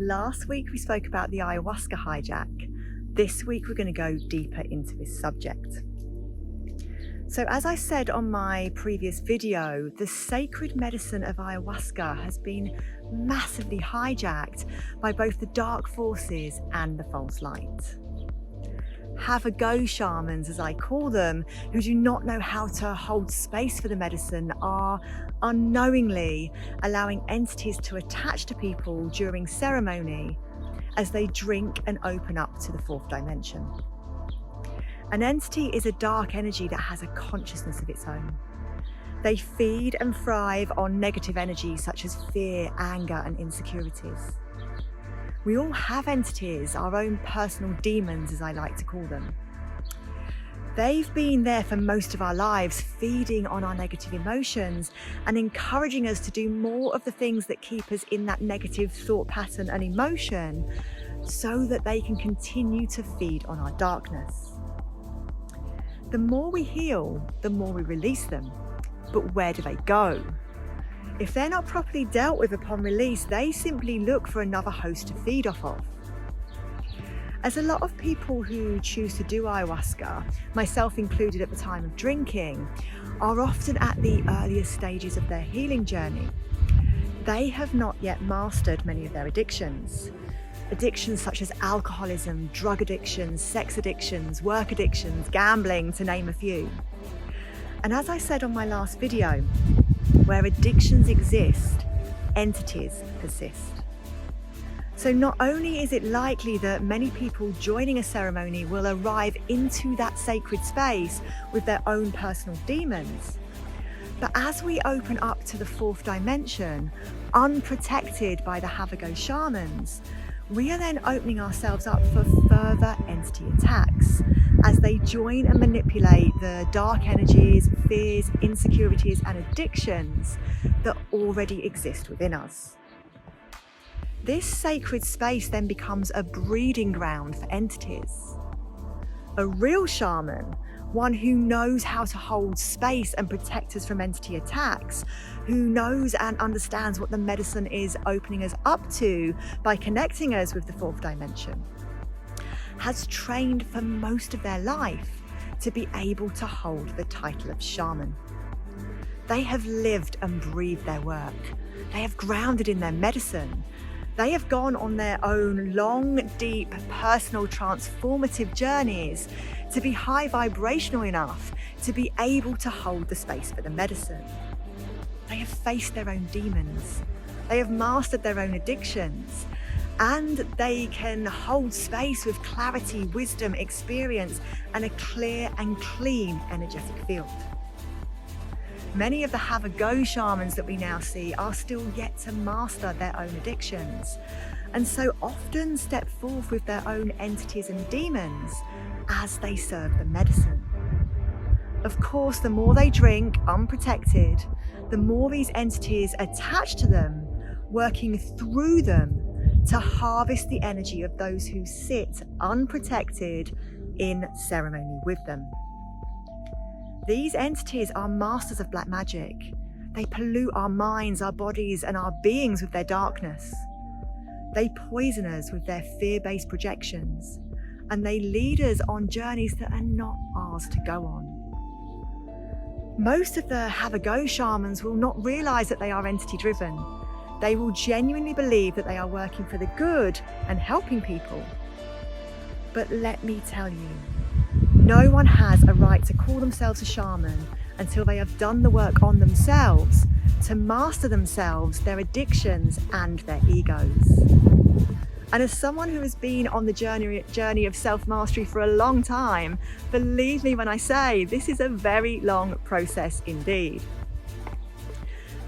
Last week we spoke about the Ayahuasca Hijack. This week we're going to go deeper into this subject. So as I said on my previous video, the sacred medicine of ayahuasca has been massively hijacked by both the dark forces and the false light. Have-a-go shamans, as I call them, who do not know how to hold space for the medicine, are unknowingly allowing entities to attach to people during ceremony as they drink and open up to the fourth dimension. An entity is a dark energy that has a consciousness of its own. They feed and thrive on negative energy such as fear, anger, and insecurities. We all have entities, our own personal demons, as I like to call them. They've been there for most of our lives, feeding on our negative emotions and encouraging us to do more of the things that keep us in that negative thought pattern and emotion so that they can continue to feed on our darkness. The more we heal, the more we release them. But where do they go? If they're not properly dealt with upon release, they simply look for another host to feed off of. As a lot of people who choose to do ayahuasca, myself included at the time of drinking, are often at the earliest stages of their healing journey. They have not yet mastered many of their addictions. Addictions such as alcoholism, drug addictions, sex addictions, work addictions, gambling, to name a few. And as I said on my last video, where addictions exist, entities persist. So not only is it likely that many people joining a ceremony will arrive into that sacred space with their own personal demons, but as we open up to the fourth dimension, unprotected by the have-a-go shamans, we are then opening ourselves up for further entity attacks as they join and manipulate the dark energies, fears, insecurities, and addictions that already exist within us. This sacred space then becomes a breeding ground for entities. A real shaman, one who knows how to hold space and protect us from entity attacks, who knows and understands what the medicine is opening us up to by connecting us with the fourth dimension, has trained for most of their life to be able to hold the title of shaman. They have lived and breathed their work. They have grounded in their medicine. They have gone on their own long, deep, personal, transformative journeys to be high vibrational enough to be able to hold the space for the medicine. They have faced their own demons. They have mastered their own addictions. And they can hold space with clarity, wisdom, experience, and a clear and clean energetic field. Many of the have-a-go shamans that we now see are still yet to master their own addictions, and so often step forth with their own entities and demons as they serve the medicine. Of course, the more they drink unprotected, the more these entities attach to them, working through them to harvest the energy of those who sit unprotected in ceremony with them. These entities are masters of black magic. They pollute our minds, our bodies, and our beings with their darkness. They poison us with their fear-based projections, and they lead us on journeys that are not ours to go on. Most of the have-a-go shamans will not realize that they are entity-driven. They will genuinely believe that they are working for the good and helping people. But let me tell you, no one has a right to call themselves a shaman until they have done the work on themselves to master themselves, their addictions, and their egos. And as someone who has been on the journey of self-mastery for a long time, believe me when I say this is a very long process indeed.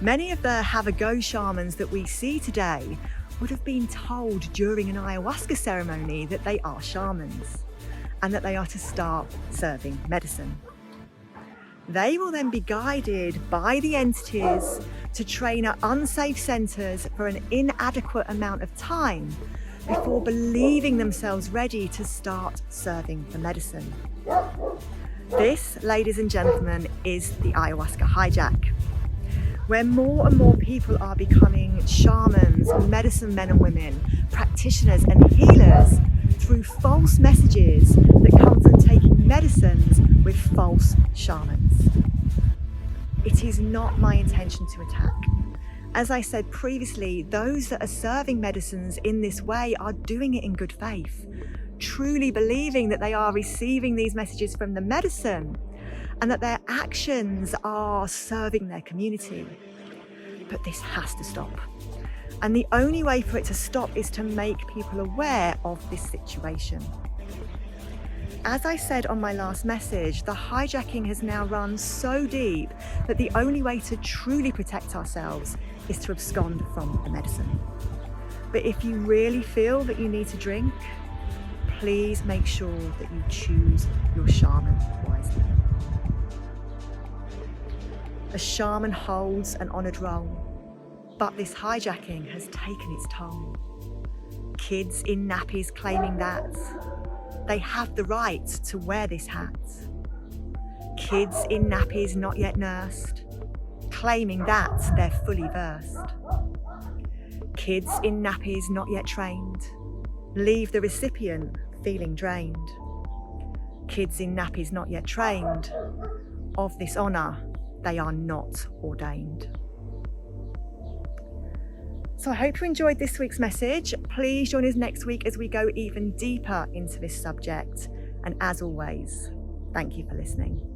Many of the have-a-go shamans that we see today would have been told during an ayahuasca ceremony that they are shamans and that they are to start serving medicine. They will then be guided by the entities to train at unsafe centres for an inadequate amount of time before believing themselves ready to start serving the medicine. This, ladies and gentlemen, is the Ayahuasca Hijack. where more and more people are becoming shamans, medicine men and women, practitioners and healers through false messages that come from taking medicines with false shamans. It is not my intention to attack. As I said previously, those that are serving medicines in this way are doing it in good faith, truly believing that they are receiving these messages from the medicine and that their actions are serving their community. But this has to stop. And the only way for it to stop is to make people aware of this situation. As I said on my last message, the hijacking has now run so deep that the only way to truly protect ourselves is to abscond from the medicine. But if you really feel that you need to drink, please make sure that you choose your shaman wisely. A shaman holds an honoured role, but this hijacking has taken its toll. Kids in nappies claiming that they have the right to wear this hat. Kids in nappies not yet nursed, claiming that they're fully versed. Kids in nappies not yet trained, leave the recipient feeling drained. Kids in nappies not yet trained, of this honour they are not ordained. So I hope you enjoyed this week's message. Please join us next week as we go even deeper into this subject. And as always, thank you for listening.